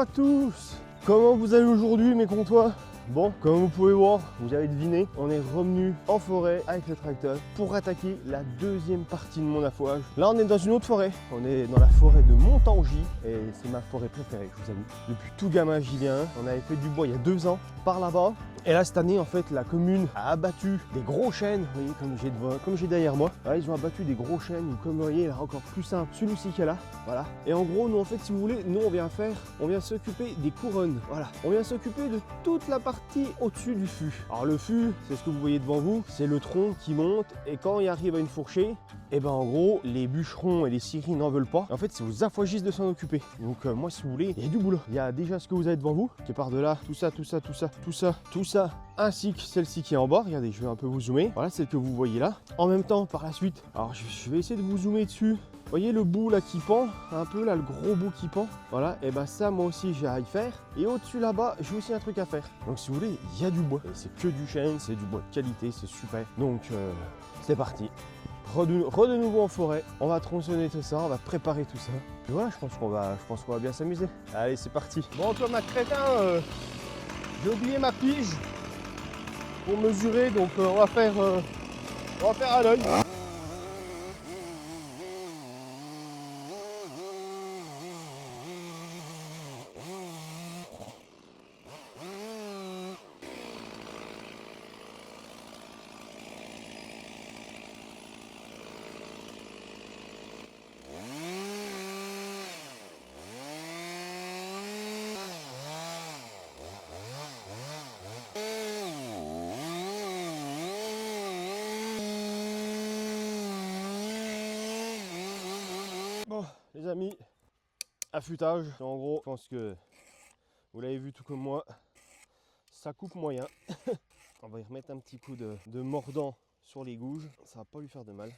à tous. Comment vous allez aujourd'hui mes comtois? Bon, comme vous pouvez voir, vous avez deviné, on est revenu en forêt avec le tracteur pour attaquer la deuxième partie de mon affouage. Là, on est dans une autre forêt. On est dans la forêt de Montangy et c'est ma forêt préférée, je vous avoue. Depuis tout gamin, j'y viens. On avait fait du bois il y a 2 ans par là-bas. Et là, cette année, en fait, la commune a abattu des gros chênes. Vous voyez, comme j'ai derrière moi. Là, ils ont abattu des gros chênes. Comme vous voyez, là, encore plus simple, celui-ci qui est là. Voilà. Et en gros, nous, en fait, si vous voulez, nous, on vient s'occuper des couronnes. Voilà. On vient s'occuper de toute la partie au-dessus du fût. Alors le fût, c'est ce que vous voyez devant vous, c'est le tronc qui monte et quand il arrive à une fourchée, et ben en gros les bûcherons et les scieries n'en veulent pas. En fait, c'est aux affouagistes de s'en occuper. Donc moi, si vous voulez, il y a du boulot. Il y a déjà ce que vous avez devant vous, qui est par de là, tout ça, ainsi que celle-ci qui est en bas. Regardez, je vais un peu vous zoomer. Voilà, celle que vous voyez là. En même temps, par la suite, alors je vais essayer de vous zoomer dessus. Vous voyez le bout là qui pend, un peu là, le gros bout qui pend. Voilà, et ben ça, moi aussi, j'ai à y faire. Et au-dessus là-bas, j'ai aussi un truc à faire. Donc si vous voulez, il y a du bois. Et c'est que du chêne, c'est du bois de qualité, c'est super. Donc c'est parti. De nouveau en forêt. On va tronçonner tout ça, on va préparer tout ça. Et voilà, je pense qu'on va bien s'amuser. Allez, c'est parti. Bon, toi, ma crétin, j'ai oublié ma pige pour mesurer. Donc on va faire à l'œil. Bon, les amis, affûtage. En gros, je pense que vous l'avez vu tout comme moi, ça coupe moyen. On va y remettre un petit coup de mordant sur les gouges, ça va pas lui faire de mal.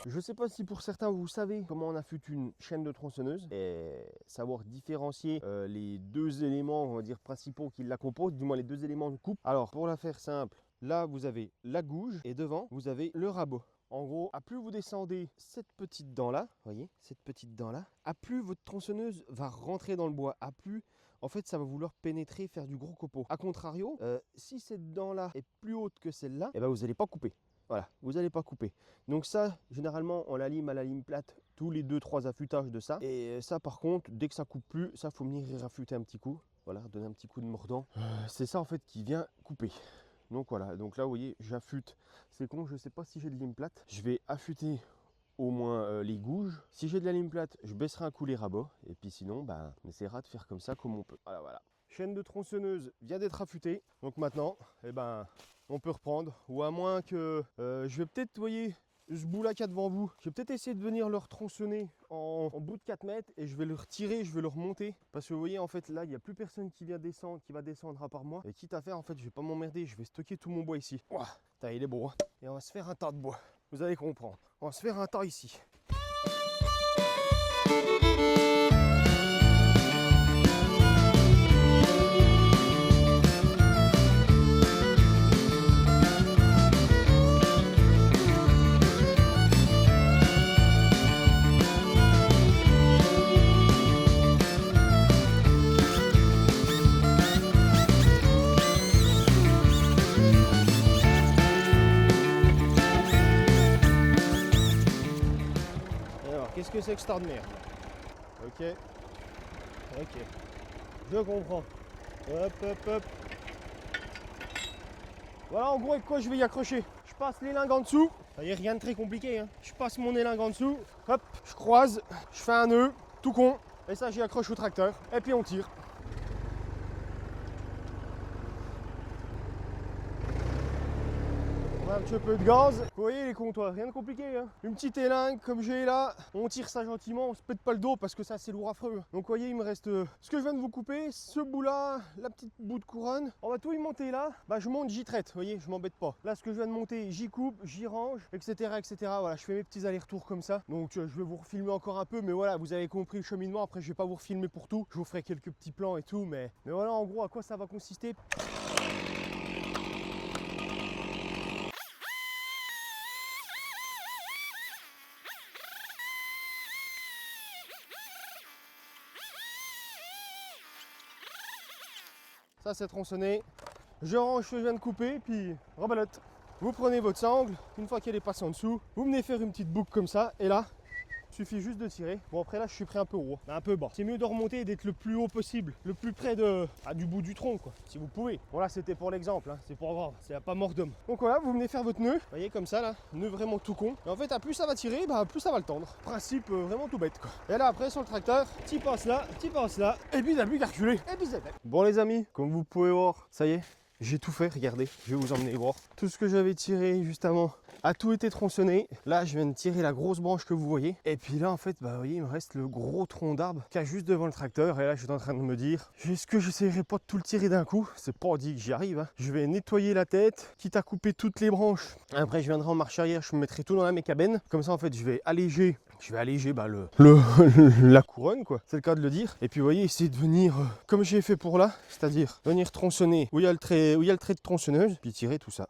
Je sais pas si pour certains vous savez comment on affûte une chaîne de tronçonneuse et savoir différencier les 2 éléments, on va dire, principaux qui la composent, du moins les 2 éléments de coupe. Alors pour la faire simple, là vous avez la gouge et devant vous avez le rabot. En gros, à plus vous descendez cette petite dent là, voyez, cette petite dent là, à plus votre tronçonneuse va rentrer dans le bois, à plus en fait ça va vouloir pénétrer, faire du gros copeau. A contrario, si cette dent là est plus haute que celle-là, et ben vous n'allez pas couper. Voilà, vous n'allez pas couper. Donc ça, généralement, on la lime à la lime plate tous les 2-3 affûtages de ça. Et ça, par contre, dès que ça coupe plus, ça, faut venir y raffûter un petit coup. Voilà, donner un petit coup de mordant. C'est ça, en fait, qui vient couper. Donc voilà, donc là, vous voyez, j'affûte. C'est con, je ne sais pas si j'ai de lime plate. Je vais affûter au moins les gouges. Si j'ai de la lime plate, je baisserai un coup les rabots. Et puis sinon, ben, on essaiera de faire comme ça, comme on peut. Voilà, voilà. Chaîne de tronçonneuse vient d'être affûtée. Donc maintenant, eh ben, on peut reprendre. Ou à moins que je vais peut-être, vous voyez, ce bout là qu'il y a devant vous, je vais peut-être essayer de venir le retronçonner en bout de 4 mètres et je vais le retirer, je vais le remonter. Parce que vous voyez, en fait, là, il n'y a plus personne qui va descendre à part moi. Et quitte à faire, en fait, je vais pas m'emmerder, je vais stocker tout mon bois ici. Ouah, il est beau, hein. Et on va se faire un tas de bois. Vous allez comprendre. On va se faire un tas ici. Qu'est-ce que c'est que cette ordinaire? Ok. Je comprends. Hop. Voilà en gros avec quoi je vais y accrocher. Je passe l'élingue en dessous. Ça y est, rien de très compliqué, hein. Je passe mon élingue en dessous. Hop, je croise, je fais un nœud, tout con. Et ça, j'y accroche au tracteur. Et puis on tire. On a un un peu de gaz. Vous voyez les comptoirs, rien de compliqué. Hein. Une petite élingue comme j'ai là. On tire ça gentiment, on se pète pas le dos parce que ça c'est lourd affreux. Donc vous voyez, il me reste ce que je viens de vous couper, ce bout là, la petite bout de couronne. On va tout y monter là. Bah je monte, j'y traite. Vous voyez, je m'embête pas. Là ce que je viens de monter, j'y coupe, j'y range, etc., etc. Voilà, je fais mes petits allers-retours comme ça. Donc je vais vous refilmer encore un peu, mais voilà, vous avez compris le cheminement. Après je vais pas vous refilmer pour tout. Je vous ferai quelques petits plans et tout, mais voilà en gros à quoi ça va consister. Ça c'est tronçonné. Je range ce que je viens de couper, puis rebelote. Vous prenez votre sangle, une fois qu'elle est passée en dessous, vous venez faire une petite boucle comme ça, et là, il suffit juste de tirer. Bon après là je suis pris un peu haut, un peu bas. C'est mieux de remonter et d'être le plus haut possible, le plus près du bout du tronc quoi, si vous pouvez. Voilà, c'était pour l'exemple, hein. C'est pas grave, c'est pas mort d'homme. Donc voilà, vous venez faire votre nœud, vous voyez comme ça là, nœud vraiment tout con. Et en fait, à plus ça va tirer, plus ça va le tendre. Principe vraiment tout bête quoi. Et là après sur le tracteur, tu passes là, et puis t'as plus qu'à reculer. Et puis c'est fait. Bon les amis, comme vous pouvez voir, ça y est. J'ai tout fait, regardez, je vais vous emmener voir. Tout ce que j'avais tiré juste avant a tout été tronçonné. Là, je viens de tirer la grosse branche que vous voyez. Et puis là, en fait, vous voyez, il me reste le gros tronc d'arbre qui est juste devant le tracteur. Et là, je suis en train de me dire, est-ce que j'essaierai pas de tout le tirer d'un coup? C'est pas dit que j'y arrive. Hein. Je vais nettoyer la tête, quitte à couper toutes les branches. Après, je viendrai en marche arrière, je me mettrai tout dans la mécabène. Comme ça, en fait, je vais alléger la couronne, quoi. C'est le cas de le dire. Et puis, vous voyez, essayer de venir, comme j'ai fait pour là, c'est-à-dire venir tronçonner où il y a le trait de tronçonneuse, puis tirer tout ça.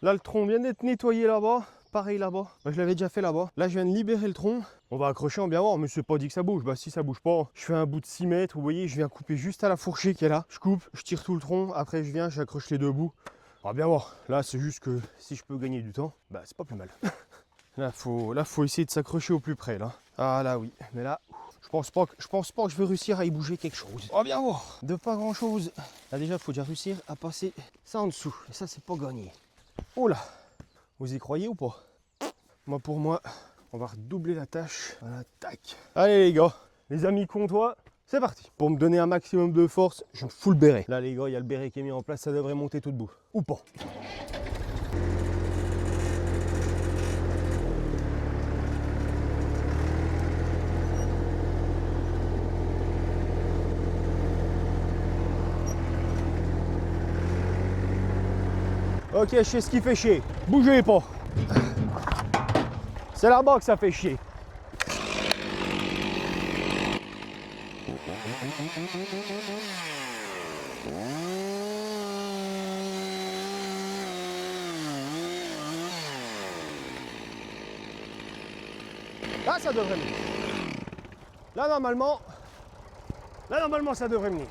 Là, le tronc vient d'être nettoyé là-bas. Pareil là-bas. Je l'avais déjà fait là-bas. Là, je viens de libérer le tronc. On va accrocher en bien voir, mais c'est pas dit que ça bouge. Bah, si ça bouge pas, je fais un bout de 6 mètres. Vous voyez, je viens couper juste à la fourchée qui est là. Je coupe, je tire tout le tronc. Après, je viens, j'accroche les deux bouts. On va bien voir. Là, c'est juste que si je peux gagner du temps, bah, c'est pas plus mal. Là, faut essayer de s'accrocher au plus près, là. Ah, là, oui. Mais là, je pense pas que je vais réussir à y bouger quelque chose. On va bien voir. De pas grand-chose. Là, déjà, il faut déjà réussir à passer ça en dessous. Et ça, c'est pas gagné. Oh là. Vous y croyez ou pas? Moi, pour moi, on va redoubler la tâche. Voilà, tac. Allez, les gars. Les amis comtois, c'est parti. Pour me donner un maximum de force, je me fous le béret. Là, les gars, il y a le béret qui est mis en place. Ça devrait monter tout debout. Ou pas. Ok, je sais ce qui fait chier. Bougez pas. C'est là-bas que ça fait chier. Là, ça devrait venir. Là, normalement, ça devrait venir.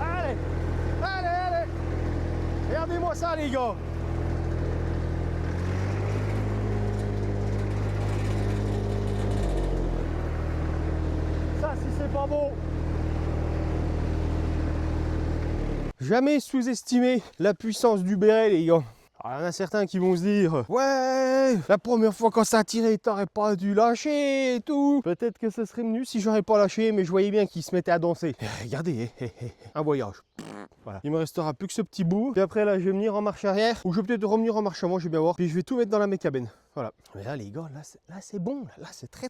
Allez, allez, allez. Regardez-moi ça, les gars. Ça, si c'est pas beau. Jamais sous-estimer la puissance du béret, les gars. Alors, il y en a certains qui vont se dire, ouais, la première fois quand ça a tiré, t'aurais pas dû lâcher et tout. Peut-être que ce serait mieux si j'aurais pas lâché, mais je voyais bien qu'il se mettait à danser. Regardez, un voyage. Voilà. Il me restera plus que ce petit bout. Puis après, là, je vais venir en marche arrière. Ou je vais peut-être revenir en marche avant, je vais bien voir. Puis je vais tout mettre dans la mécabène. Voilà. Mais là, les gars, là, c'est bon. Là, c'est très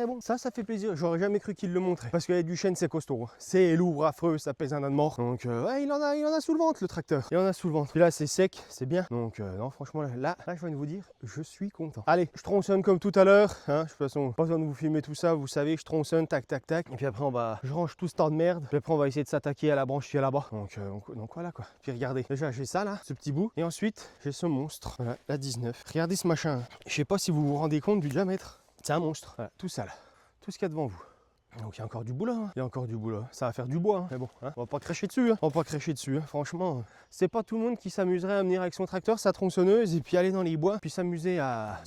bon. Ça fait plaisir. J'aurais jamais cru qu'il le montrait. Parce que du chêne, c'est costaud. Hein. C'est lourd, affreux, ça pèse un âne mort. Donc, ouais, il en a sous le ventre, le tracteur. Il en a sous le ventre. Puis là, c'est sec, c'est bien. Donc, non, franchement, là, je viens de vous dire, je suis content. Allez, je tronçonne comme tout à l'heure. Hein. De toute façon, pas besoin de vous filmer tout ça. Vous savez, je tronçonne, tac, tac, tac. Et puis après, je range tout ce tas de merde. Puis après, on va essayer de s'attaquer à la branche qui est là-bas. Donc voilà quoi. Puis regardez, déjà, j'ai ça là, ce petit bout. Et ensuite, j'ai ce monstre. Voilà, la 19. Regardez ce machin. Je sais pas si vous vous rendez compte du diamètre. C'est un monstre. Voilà, tout ça là. Tout ce qu'il y a devant vous. Donc il y a encore du boulot, hein. Il y a encore du boulot. Ça va faire du bois, hein. Mais bon, hein. On va pas cracher dessus, hein. On va pas cracher dessus, hein. Franchement, c'est pas tout le monde qui s'amuserait à venir avec son tracteur, sa tronçonneuse et puis aller dans les bois, puis s'amuser à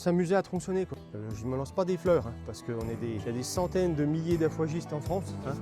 tronçonner quoi. Je me lance pas des fleurs, hein, parce qu'il y a des centaines de milliers d'affouagistes en France, hein.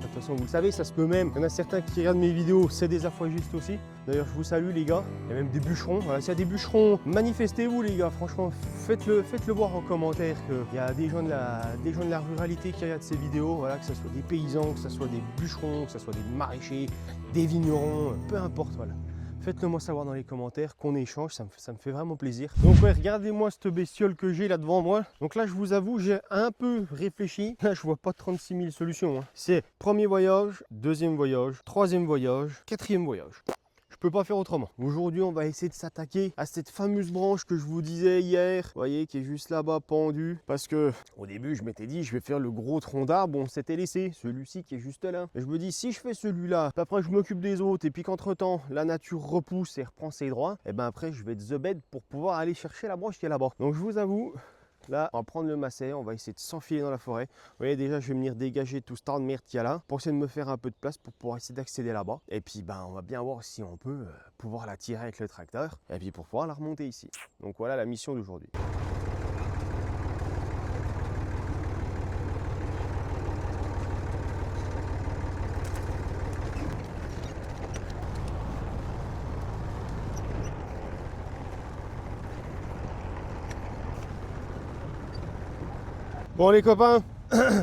De toute façon, vous le savez, ça se peut même. Il y en a certains qui regardent mes vidéos, c'est des affoigistes aussi. D'ailleurs, je vous salue les gars. Il y a même des bûcherons. Voilà, s'il y a des bûcherons, manifestez-vous les gars. Franchement, faites-le voir en commentaire qu'il y a des gens de la ruralité qui regardent ces vidéos. Voilà, que ce soit des paysans, que ce soit des bûcherons, que ce soit des maraîchers, des vignerons, peu importe. Voilà. Faites-le moi savoir dans les commentaires, qu'on échange, ça me fait vraiment plaisir. Donc ouais, regardez-moi cette bestiole que j'ai là devant moi. Donc là, je vous avoue, j'ai un peu réfléchi. Là, je vois pas 36 000 solutions. Hein. C'est premier voyage, deuxième voyage, troisième voyage, quatrième voyage. Je peux pas faire autrement. Aujourd'hui, on va essayer de s'attaquer à cette fameuse branche que je vous disais hier. Vous voyez, qui est juste là-bas pendue. Parce que au début, je m'étais dit, je vais faire le gros tronc d'arbre. On s'était laissé celui-ci qui est juste là. Et je me dis, si je fais celui-là, après je m'occupe des autres, et puis qu'entre-temps, la nature repousse et reprend ses droits, et ben après, je vais être the bed pour pouvoir aller chercher la branche qui est là-bas. Donc je vous avoue, là, on va prendre le masset, on va essayer de s'enfiler dans la forêt. Vous voyez, déjà, je vais venir dégager tout ce tas de merde qu'il y a là pour essayer de me faire un peu de place pour pouvoir essayer d'accéder là-bas. Et puis, ben, on va bien voir si on peut pouvoir la tirer avec le tracteur et puis pour pouvoir la remonter ici. Donc voilà la mission d'aujourd'hui. Bon les copains,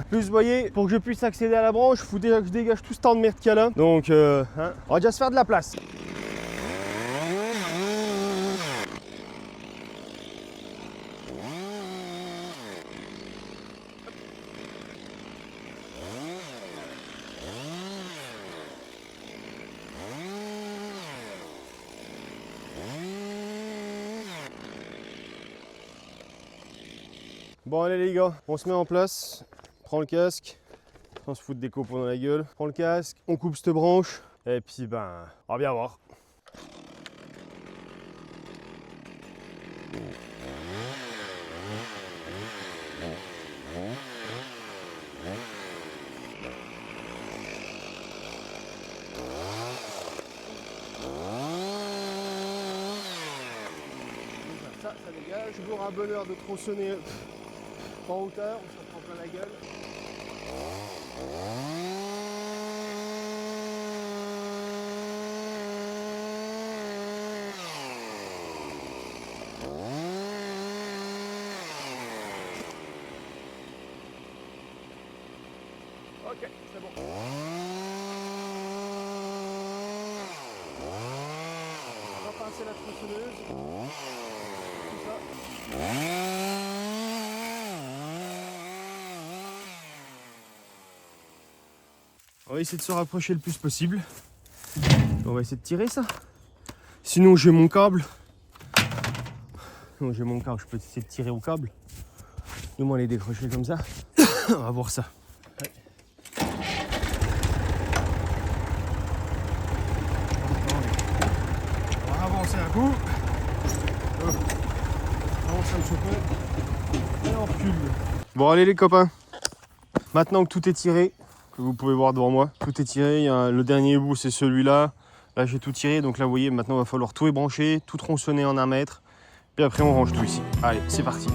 plus vous voyez, pour que je puisse accéder à la branche, il faut déjà que je dégage tout ce temps de merde qu'il y a là. Donc on va déjà se faire de la place. Bon allez les gars, on se met en place, prends le casque, on se fout des copeaux dans la gueule, prends le casque, on coupe cette branche, et puis ben, on va bien voir. Ça dégage, toujours un bonheur de tronçonner pas en hauteur, on se prend plein la gueule. Ok, c'est bon. On va passer la tronçonneuse. Tout ça. On va essayer de se rapprocher le plus possible. On va essayer de tirer ça. Sinon j'ai mon câble. Non, j'ai mon câble, je peux essayer de tirer au câble. Du moins les décrocher comme ça. On va voir ça. Ouais. On va avancer un coup. Avance un petit peu. Et on recule. Bon allez les copains. Maintenant que tout est tiré, que vous pouvez voir devant moi, tout est tiré. Le dernier bout c'est celui-là. Là j'ai tout tiré, donc là vous voyez maintenant il va falloir tout ébrancher, tout tronçonner en 1 mètre. Puis après on range tout ici. Allez, c'est parti.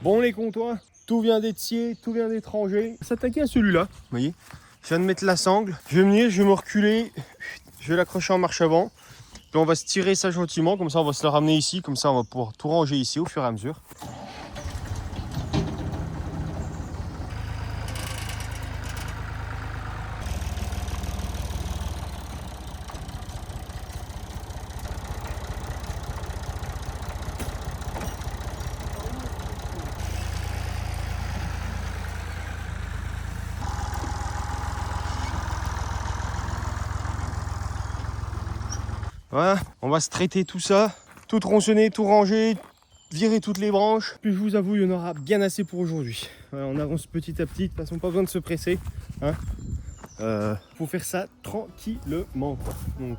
Bon les comptoirs, tout vient d'être scié, tout vient d'être rangé. S'attaquer à celui-là, vous voyez. Je viens de mettre la sangle. Je vais venir, je vais me reculer, je vais l'accrocher en marche avant. Puis on va se tirer ça gentiment, comme ça on va se le ramener ici, comme ça on va pouvoir tout ranger ici au fur et à mesure. Voilà, on va se traiter tout ça, tout tronçonner, tout ranger, virer toutes les branches. Puis je vous avoue, il y en aura bien assez pour aujourd'hui. Voilà, on avance petit à petit, de toute façon pas besoin de se presser. Hein. Faut faire ça tranquillement quoi. Donc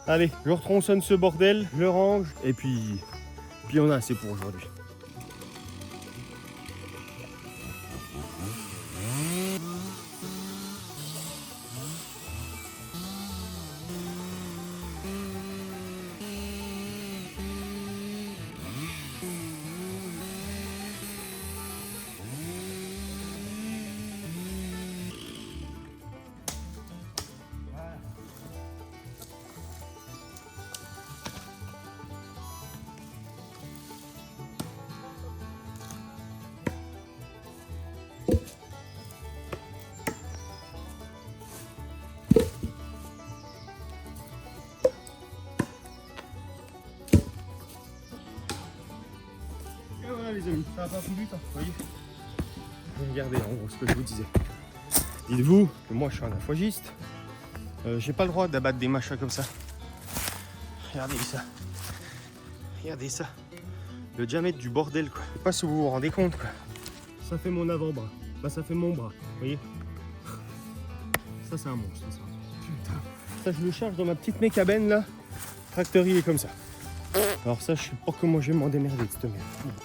allez, je retronçonne ce bordel, je le range et puis on a assez pour aujourd'hui. Et voilà les amis, ça n'a pas pris du temps, vous voyez. Regardez en gros ce que je vous disais. Dites-vous que moi je suis un affouagiste. J'ai pas le droit d'abattre des machins comme ça. Regardez ça. Regardez ça. Le diamètre du bordel quoi. Je sais pas si vous vous rendez compte quoi. Ça fait mon avant-bras. Bah ça fait mon bras. Vous voyez. Ça c'est un monstre ça. Putain. Ça je le charge dans ma petite mécabène là. Tracteur il est comme ça. Alors ça je sais pas comment je vais m'en démerder de cette merde.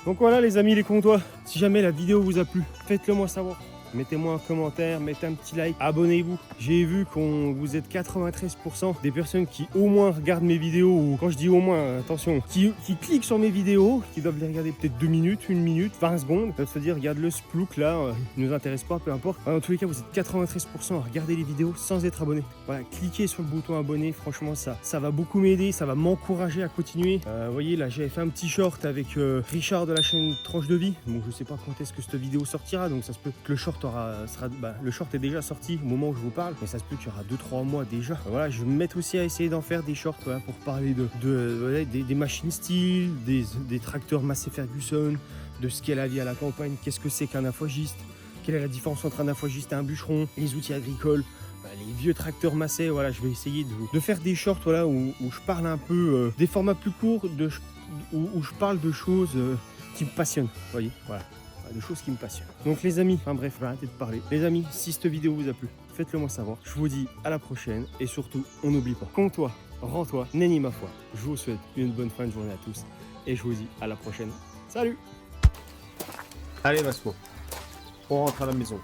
Donc voilà les amis les comtois. Si jamais la vidéo vous a plu, faites-le moi savoir. Mettez-moi un commentaire, mettez un petit like, abonnez-vous. J'ai vu qu'on vous êtes 93% des personnes qui au moins regardent mes vidéos, ou quand je dis au moins, attention, qui cliquent sur mes vidéos, qui doivent les regarder peut-être 2 minutes, 1 minute, 20 secondes, peuvent se dire regarde le splouk là, il nous intéresse pas, peu importe. Dans tous les cas, vous êtes 93% à regarder les vidéos sans être abonné. Voilà, cliquez sur le bouton abonné, franchement ça va beaucoup m'aider, ça va m'encourager à continuer. Vous voyez là, j'avais fait un petit short avec Richard de la chaîne Tranche de Vie. Bon, je sais pas quand est-ce que cette vidéo sortira, donc ça se peut que le short le short est déjà sorti au moment où je vous parle, mais ça se peut qu'il y aura 2-3 mois déjà. Voilà, je vais me mettre aussi à essayer d'en faire des shorts voilà, pour parler des machines style, des tracteurs Massey Ferguson, de ce qu'est la vie à la campagne, qu'est-ce que c'est qu'un affouagiste, quelle est la différence entre un affouagiste et un bûcheron, les outils agricoles, les vieux tracteurs Massey. Voilà, je vais essayer de faire des shorts voilà, où je parle un peu des formats plus courts, où je parle de choses qui me passionnent. Vous voyez, voilà. De choses qui me passionnent. Donc les amis, enfin bref, arrêtez de parler. Les amis, si cette vidéo vous a plu, faites-le moi savoir. Je vous dis à la prochaine et surtout, on n'oublie pas. Compte-toi, rends-toi, nenni ma foi. Je vous souhaite une bonne fin de journée à tous et je vous dis à la prochaine. Salut! Allez Vasco, on rentre à la maison.